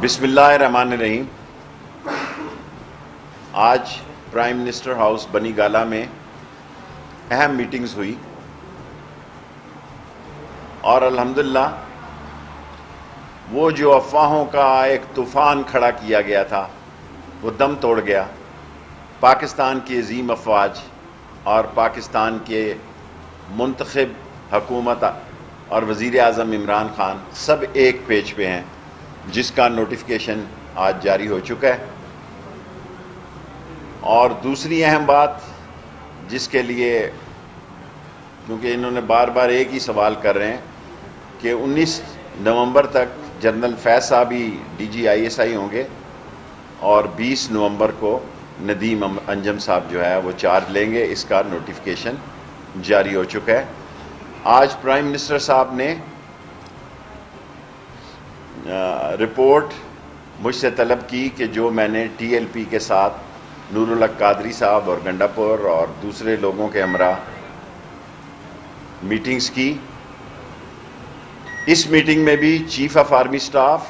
بسم اللہ الرحمن الرحیم۔ آج پرائم منسٹر ہاؤس بنی گالہ میں اہم میٹنگز ہوئی اور الحمدللہ وہ جو افواہوں کا ایک طوفان کھڑا کیا گیا تھا وہ دم توڑ گیا۔ پاکستان کی عظیم افواج اور پاکستان کے منتخب حکومت اور وزیر اعظم عمران خان سب ایک پیج پہ ہیں، جس کا نوٹیفیکیشن آج جاری ہو چکا ہے۔ اور دوسری اہم بات جس کے لیے، کیونکہ انہوں نے بار بار ایک ہی سوال کر رہے ہیں کہ 19 نومبر تک جنرل فیض صاحب ہی ڈی جی آئی ایس آئی ہوں گے اور 20 نومبر کو ندیم انجم صاحب جو ہے وہ چارج لیں گے، اس کا نوٹیفیکیشن جاری ہو چکا ہے۔ آج پرائم منسٹر صاحب نے رپورٹ مجھ سے طلب کی کہ جو میں نے ٹی ایل پی کے ساتھ نور الحق قادری صاحب اور گنڈاپور اور دوسرے لوگوں کے ہمراہ میٹنگز کی، اس میٹنگ میں بھی chief of army staff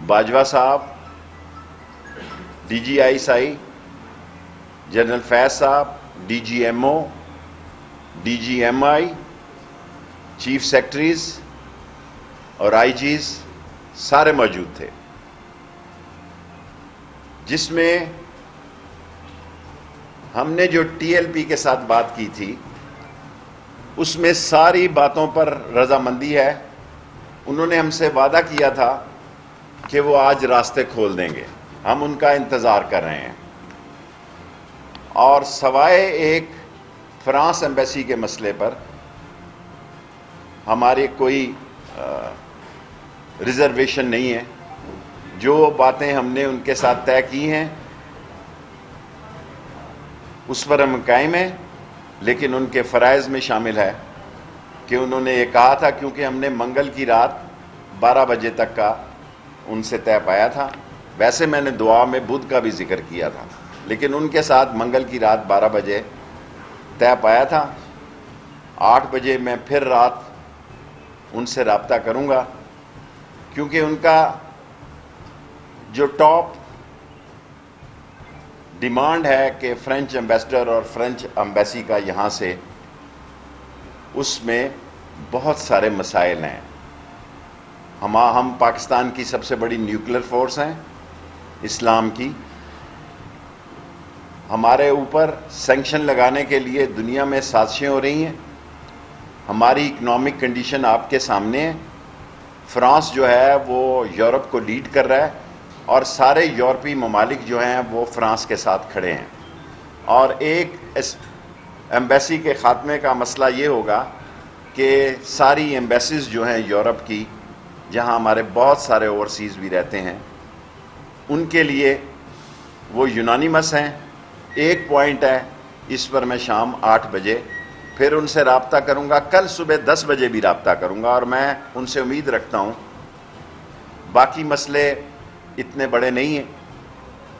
Bajwa صاحب، D G I S I general Faiz صاحب، D G M O, D G M I, chief secretaries اور آئی جیز سارے موجود تھے، جس میں ہم نے جو ٹی ایل پی کے ساتھ بات کی تھی اس میں ساری باتوں پر رضامندی ہے۔ انہوں نے ہم سے وعدہ کیا تھا کہ وہ آج راستے کھول دیں گے، ہم ان کا انتظار کر رہے ہیں۔ اور سوائے ایک فرانس ایمبیسی کے مسئلے پر ہماری کوئی ریزرویشن نہیں ہے۔ جو باتیں ہم نے ان کے ساتھ طے کی ہیں اس پر ہم قائم ہیں، لیکن ان کے فرائض میں شامل ہے کہ انہوں نے یہ کہا تھا، کیونکہ ہم نے منگل کی رات 12 بجے تک کا ان سے طے پایا تھا۔ ویسے میں نے دعا میں بدھ کا بھی ذکر کیا تھا، لیکن ان کے ساتھ منگل کی رات 12 بجے طے پایا تھا۔ 8 بجے میں پھر رات ان سے رابطہ کروں گا، کیونکہ ان کا جو ٹاپ ڈیمانڈ ہے کہ فرینچ ایمبیسڈر اور فرینچ ایمبیسی کا یہاں سے، اس میں بہت سارے مسائل ہیں۔ ہم پاکستان کی سب سے بڑی نیوکلیر فورس ہیں اسلام کی۔ ہمارے اوپر سینکشن لگانے کے لیے دنیا میں سازشیں ہو رہی ہیں۔ ہماری اکنامک کنڈیشن آپ کے سامنے ہے۔ فرانس جو ہے وہ یورپ کو لیڈ کر رہا ہے اور سارے یورپی ممالک جو ہیں وہ فرانس کے ساتھ کھڑے ہیں۔ اور ایک ایمبیسی کے خاتمے کا مسئلہ یہ ہوگا کہ ساری ایمبیسیز جو ہیں یورپ کی، جہاں ہمارے بہت سارے اوورسیز بھی رہتے ہیں، ان کے لیے وہ یونانیمس ہیں۔ ایک پوائنٹ ہے، اس پر میں شام 8 بجے پھر ان سے رابطہ کروں گا، کل صبح 10 بجے بھی رابطہ کروں گا، اور میں ان سے امید رکھتا ہوں، باقی مسئلے اتنے بڑے نہیں ہیں،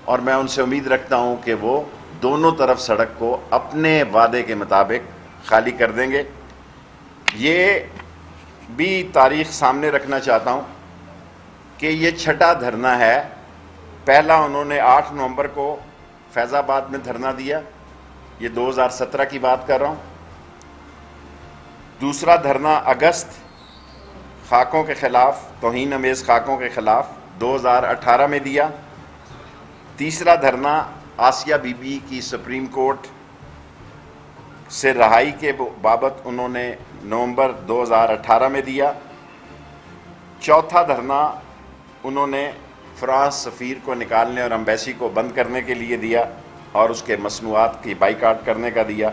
اور میں ان سے امید رکھتا ہوں کہ وہ دونوں طرف سڑک کو اپنے وعدے کے مطابق خالی کر دیں گے۔ یہ بھی تاریخ سامنے رکھنا چاہتا ہوں کہ یہ 6واں دھرنا ہے۔ پہلا انہوں نے 8 نومبر کو فیض آباد میں دھرنا دیا، یہ 2017 کی بات کر رہا ہوں۔ دوسرا دھرنا اگست خاکوں کے خلاف، توہین امیز خاکوں کے خلاف 2018 میں دیا۔ تیسرا دھرنا آسیہ بی بی کی سپریم کورٹ سے رہائی کے بابت انہوں نے نومبر 2018 میں دیا۔ چوتھا دھرنا انہوں نے فرانس سفیر کو نکالنے اور ایمبیسی کو بند کرنے کے لیے دیا اور اس کے مصنوعات کی بائیکاٹ کرنے کا دیا۔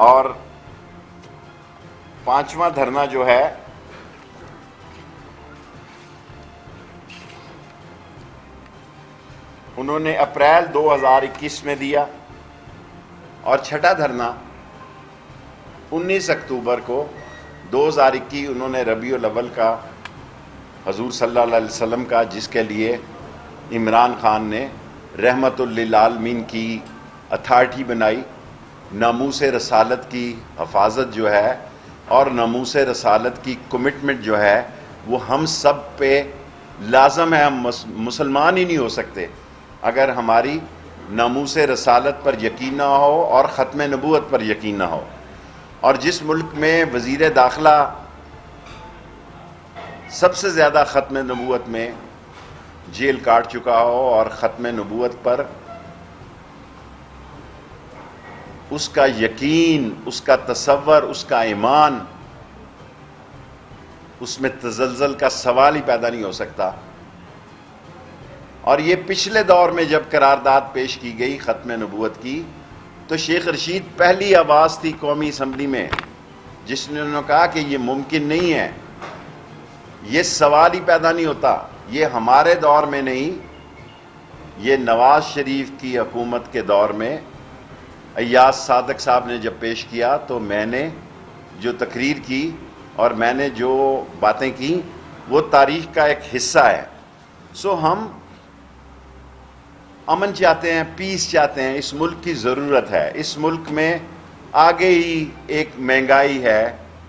اور 5واں دھرنا جو ہے انہوں نے اپریل 2021 میں دیا۔ اور 6واں دھرنا 19 اکتوبر کو 2021 انہوں نے ربیع الاول کا، حضور صلی اللہ علیہ وسلم کا، جس کے لیے عمران خان نے رحمت للعالمین کی اتھارٹی بنائی۔ ناموس رسالت کی حفاظت جو ہے اور ناموس رسالت کی کمٹمنٹ جو ہے وہ ہم سب پہ لازم ہے. ہم مسلمان ہی نہیں ہو سکتے اگر ہماری ناموس رسالت پر یقین نہ ہو اور ختم نبوت پر یقین نہ ہو. اور جس ملک میں وزیر داخلہ سب سے زیادہ ختم نبوت میں جیل کاٹ چکا ہو اور ختم نبوت پر اس کا یقین، اس کا تصور، اس کا ایمان، اس میں تزلزل کا سوال ہی پیدا نہیں ہو سکتا. اور یہ پچھلے دور میں جب قرارداد پیش کی گئی ختم نبوت کی تو شیخ رشید پہلی آواز تھی قومی اسمبلی میں جس نے انہوں نے کہا کہ یہ ممکن نہیں ہے، یہ سوال ہی پیدا نہیں ہوتا. یہ ہمارے دور میں نہیں، یہ نواز شریف کی حکومت کے دور میں ایاز صادق صاحب نے جب پیش کیا تو میں نے جو تقریر کی اور میں نے جو باتیں کی وہ تاریخ کا ایک حصہ ہے. سو ہم امن چاہتے ہیں، پیس چاہتے ہیں. اس ملک کی ضرورت ہے. اس ملک میں آگے ہی ایک مہنگائی ہے،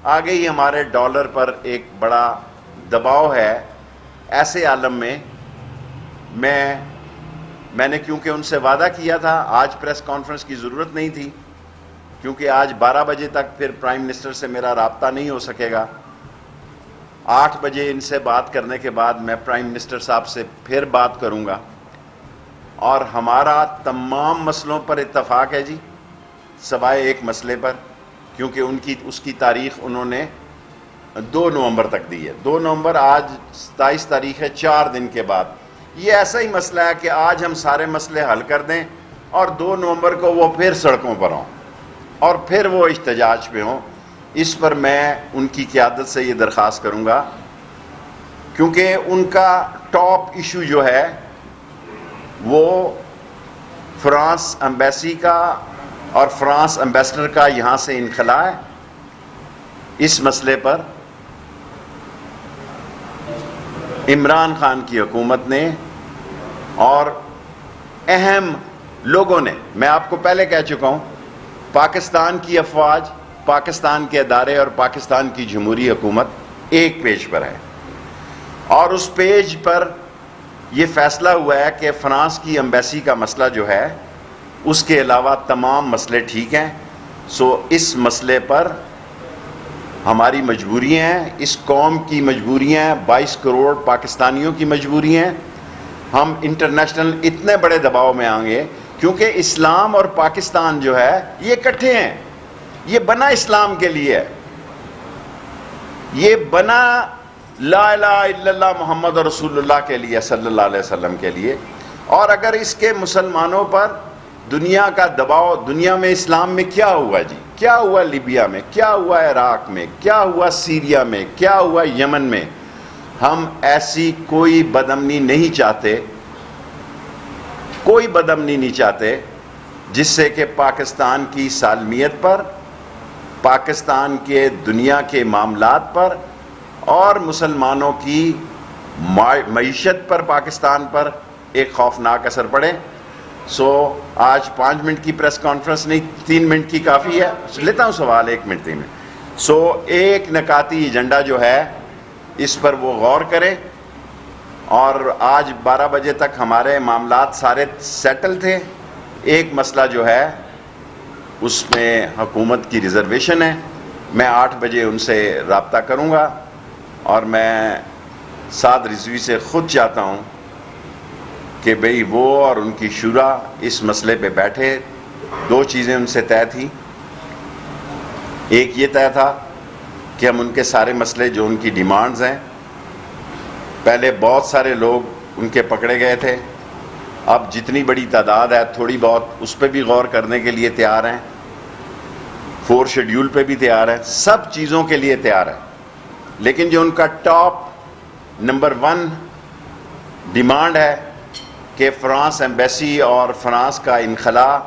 آگے ہی ہمارے ڈالر پر ایک بڑا دباؤ ہے. ایسے عالم میں میں نے کیونکہ ان سے وعدہ کیا تھا، آج پریس کانفرنس کی ضرورت نہیں تھی کیونکہ آج 12 بجے تک پھر پرائم منسٹر سے میرا رابطہ نہیں ہو سکے گا. 8 بجے ان سے بات کرنے کے بعد میں پرائم منسٹر صاحب سے پھر بات کروں گا اور ہمارا تمام مسئلوں پر اتفاق ہے جی، سوائے ایک مسئلے پر، کیونکہ اس کی تاریخ انہوں نے 2 نومبر تک دی ہے. 2 نومبر، آج 27 تاریخ ہے، 4 دن کے بعد. یہ ایسا ہی مسئلہ ہے کہ آج ہم سارے مسئلے حل کر دیں اور 2 نومبر کو وہ پھر سڑکوں پر ہوں اور پھر وہ احتجاج پہ ہوں. اس پر میں ان کی قیادت سے یہ درخواست کروں گا کیونکہ ان کا ٹاپ ایشو جو ہے وہ فرانس ایمبیسی کا اور فرانس ایمبیسڈر کا یہاں سے انخلاء ہے. اس مسئلے پر عمران خان کی حکومت نے اور اہم لوگوں نے، میں آپ کو پہلے کہہ چکا ہوں، پاکستان کی افواج، پاکستان کے ادارے اور پاکستان کی جمہوری حکومت ایک پیج پر ہے اور اس پیج پر یہ فیصلہ ہوا ہے کہ فرانس کی ایمبیسی کا مسئلہ جو ہے اس کے علاوہ تمام مسئلے ٹھیک ہیں. سو اس مسئلے پر ہماری مجبوریاں ہیں، اس قوم کی مجبوریاں ہیں، 22 کروڑ پاکستانیوں کی مجبوریاں ہیں. ہم انٹرنیشنل اتنے بڑے دباؤ میں آئیں گے کیونکہ اسلام اور پاکستان جو ہے یہ اکٹھے ہیں. یہ بنا اسلام کے لیے ہے، یہ بنا لا الہ الا اللہ محمد رسول اللہ کے لیے صلی اللہ علیہ وسلم کے لیے. اور اگر اس کے مسلمانوں پر دنیا کا دباؤ، دنیا میں اسلام میں کیا ہوا جی، کیا ہوا لیبیا میں، کیا ہوا عراق میں، کیا ہوا سیریا میں، کیا ہوا یمن میں، ہم ایسی کوئی بدامنی نہیں چاہتے، کوئی بدامنی نہیں چاہتے جس سے کہ پاکستان کی سالمیت پر، پاکستان کے دنیا کے معاملات پر اور مسلمانوں کی معیشت پر، پاکستان پر ایک خوفناک اثر پڑے. سو آج 5 منٹ کی پریس کانفرنس نہیں، 3 منٹ کی کافی ہے. لیتا ہوں سوال 1 منٹ 3 منٹ. سو ایک نکاتی ایجنڈا جو ہے اس پر وہ غور کریں. اور آج 12 بجے تک ہمارے معاملات سارے سیٹل تھے. ایک مسئلہ جو ہے اس میں حکومت کی ریزرویشن ہے. میں 8 بجے ان سے رابطہ کروں گا اور میں سعد رضوی سے خود چاہتا ہوں کہ بھئی وہ اور ان کی شورا اس مسئلے پہ بیٹھے. 2 چیزیں ان سے طے تھیں. ایک یہ طے تھا کہ ہم ان کے سارے مسئلے جو ان کی ڈیمانڈز ہیں، پہلے بہت سارے لوگ ان کے پکڑے گئے تھے، اب جتنی بڑی تعداد ہے تھوڑی بہت اس پہ بھی غور کرنے کے لیے تیار ہیں، 4 شیڈیول پہ بھی تیار ہیں، سب چیزوں کے لیے تیار ہیں. لیکن جو ان کا ٹاپ نمبر 1 ڈیمانڈ ہے کہ فرانس ایمبیسی اور فرانس کا انخلاء،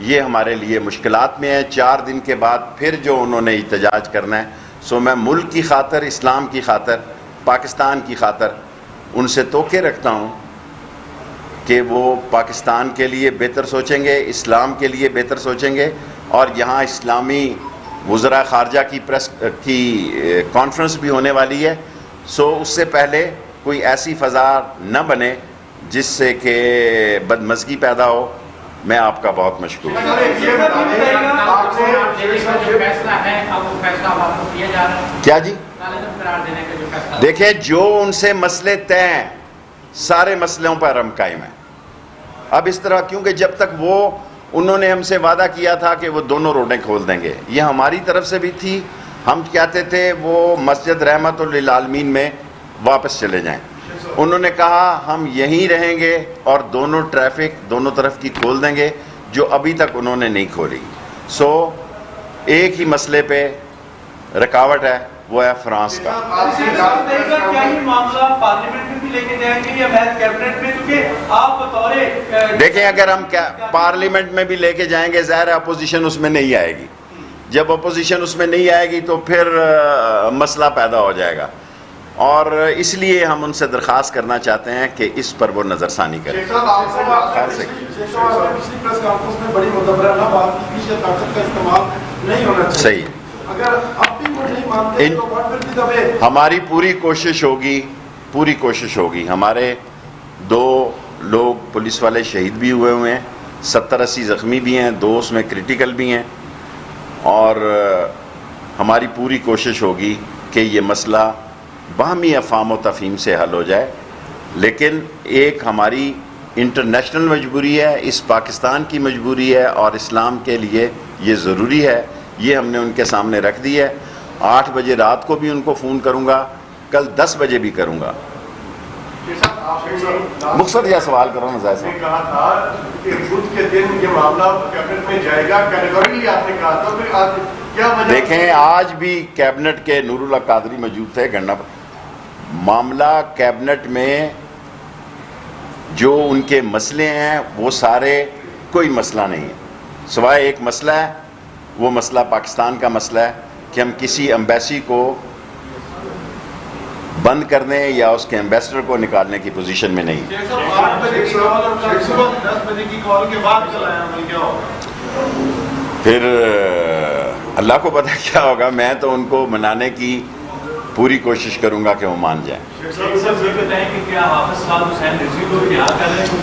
یہ ہمارے لیے مشکلات میں ہے. 4 دن کے بعد پھر جو انہوں نے احتجاج کرنا ہے. سو میں ملک کی خاطر، اسلام کی خاطر، پاکستان کی خاطر ان سے توقع رکھتا ہوں کہ وہ پاکستان کے لیے بہتر سوچیں گے، اسلام کے لیے بہتر سوچیں گے. اور یہاں اسلامی وزراء خارجہ کی کانفرنس بھی ہونے والی ہے. سو اس سے پہلے کوئی ایسی فضا نہ بنے جس سے کہ بدمزگی پیدا ہو. میں آپ کا بہت مشکور ہوں. کیا جی؟ دیکھیں جو ان سے مسئلے طے ہیں سارے مسئلوں پر ہم قائم ہیں. اب اس طرح کیونکہ جب تک انہوں نے ہم سے وعدہ کیا تھا کہ وہ دونوں روڈیں کھول دیں گے, یہ ہماری طرف سے بھی تھی. ہم کہتے تھے وہ مسجد رحمت للعالمین میں واپس چلے جائیں. انہوں نے کہا ہم یہیں رہیں گے اور دونوں ٹریفک دونوں طرف کی کھول دیں گے, جو ابھی تک انہوں نے نہیں کھولی. سو ایک ہی مسئلے پہ رکاوٹ ہے, وہ ہے فرانس کا. دیکھیں اگر ہم پارلیمنٹ میں بھی لے کے جائیں گے, ظاہر ہے اپوزیشن اس میں نہیں آئے گی. جب اپوزیشن اس میں نہیں آئے گی تو پھر مسئلہ پیدا ہو جائے گا, اور اس لیے ہم ان سے درخواست کرنا چاہتے ہیں کہ اس پر وہ نظر ثانی کریں. صحیح, ہماری پوری کوشش ہوگی. ہمارے 2 لوگ پولیس والے شہید بھی ہوئے ہیں, 70-80 زخمی بھی ہیں, 2 اس میں کرٹیکل بھی ہیں, اور ہماری پوری کوشش ہوگی کہ یہ مسئلہ باہمی افہام و تفہیم سے حل ہو جائے. لیکن ایک ہماری انٹرنیشنل مجبوری ہے, اس پاکستان کی مجبوری ہے, اور اسلام کے لیے یہ ضروری ہے. یہ ہم نے ان کے سامنے رکھ دی ہے. 8 بجے رات کو بھی ان کو فون کروں گا, کل 10 بجے بھی کروں گا. مقصد یہ سوال کرو نا ظاہر صاحب. کہا تھا کہ بدھ کے دن یہ معاملہ کیبنٹ میں جائے گا, کیٹیگوریلی آپ نے کہا تھا, پھر آج کیا وجہ؟ دیکھیں آج بھی کیبنٹ کے نور اللہ قادری موجود تھے. گنڈا معاملہ کیبنٹ میں جو ان کے مسئلے ہیں وہ سارے کوئی مسئلہ نہیں ہے, سوائے ایک مسئلہ ہے, وہ مسئلہ پاکستان کا مسئلہ ہے کہ ہم کسی ایمبیسی کو بند کرنے یا اس کے ایمبیسڈر کو نکالنے کی پوزیشن میں نہیں. پھر اللہ کو پتہ کیا ہوگا. میں تو ان کو منانے کی پوری کوشش کروں گا کہ وہ مان جائیں.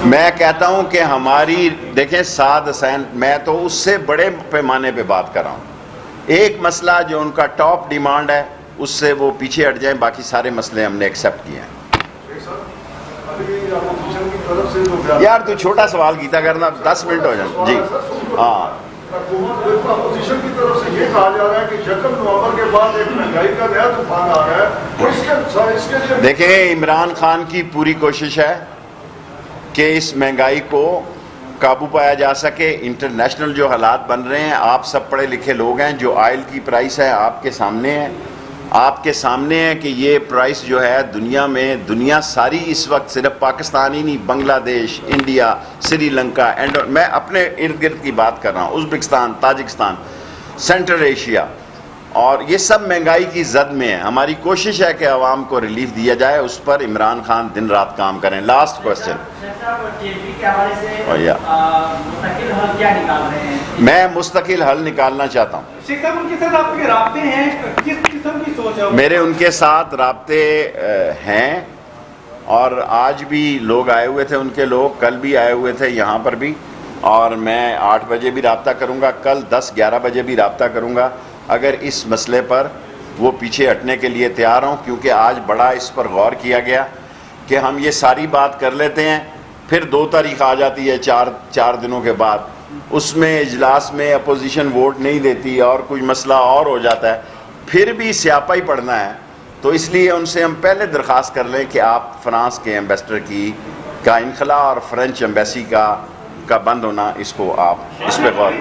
میں کہتا ہوں کہ ہماری دیکھیں سعد حسین, میں تو اس سے بڑے پیمانے پہ بات کر رہا ہوں. ایک مسئلہ جو ان کا ٹاپ ڈیمانڈ ہے اس سے وہ پیچھے ہٹ جائیں, باقی سارے مسئلے ہم نے ایکسیپٹ کیے ہیں. یار تو چھوٹا سوال کیتا کرنا, 10 منٹ ہو جائیں. جی ہاں, اپوزیشن کی طرف سے یہ کہا جا رہا ہے کہ 1 نومبر کے بعد ایک مہنگائی کا نیا طوفان آ رہا ہے, اس کے لیے دیکھیں عمران خان کی پوری کوشش ہے کہ اس مہنگائی کو قابو پایا جا سکے. انٹرنیشنل جو حالات بن رہے ہیں, آپ سب پڑھے لکھے لوگ ہیں, جو آئل کی پرائس ہے آپ کے سامنے ہے کہ یہ پرائس جو ہے دنیا ساری اس وقت, صرف پاکستان ہی نہیں, بنگلہ دیش, انڈیا, سری لنکا, میں اپنے ارد گرد کی بات کر رہا ہوں, ازبکستان, تاجکستان, سینٹرل ایشیا, اور یہ سب مہنگائی کی زد میں ہے. ہماری کوشش ہے کہ عوام کو ریلیف دیا جائے, اس پر عمران خان دن رات کام کریں. لاسٹ کوسچن, میں مستقل حل نکالنا چاہتا ہوں. میرے ان کے ساتھ رابطے ہیں, اور آج بھی لوگ آئے ہوئے تھے, ان کے لوگ کل بھی آئے ہوئے تھے یہاں پر بھی, اور میں 8 بجے بھی رابطہ کروں گا, کل 10-11 بجے بھی رابطہ کروں گا. اگر اس مسئلے پر وہ پیچھے ہٹنے کے لیے تیار ہوں, کیونکہ آج بڑا اس پر غور کیا گیا کہ ہم یہ ساری بات کر لیتے ہیں, پھر 2 تاریخ آ جاتی ہے 4 دنوں کے بعد, اس میں اجلاس میں اپوزیشن ووٹ نہیں دیتی اور کوئی مسئلہ اور ہو جاتا ہے, پھر بھی سیاپا ہی پڑھنا ہے. تو اس لیے ان سے ہم پہلے درخواست کر لیں کہ آپ فرانس کے ایمبیسڈر کا انخلا اور فرینچ ایمبیسی کا بند ہونا, اس کو آپ اس پہ غور.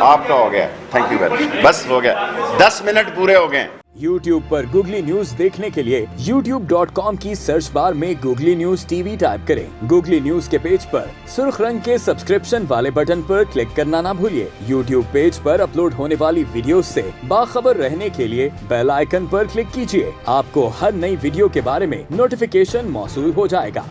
آپ کا ہو گیا, تھینک یو ویری مچ, بس ہو گیا, 10 منٹ پورے ہو گئے. YouTube پر گوگلی نیوز دیکھنے کے لیے youtube.com کی سرچ بار میں googly news T V type کریں. گوگلی نیوز کے پیج پر سرخ رنگ کے سبسکرپشن والے بٹن پر کلک کرنا نہ بھولیے. YouTube پیج پر اپلوڈ ہونے والی ویڈیوز سے باخبر رہنے کے لیے بیل آئیکن پر کلک کیجیے. آپ کو ہر نئی ویڈیو کے بارے میں نوٹیفیکیشن موصول ہو جائے گا.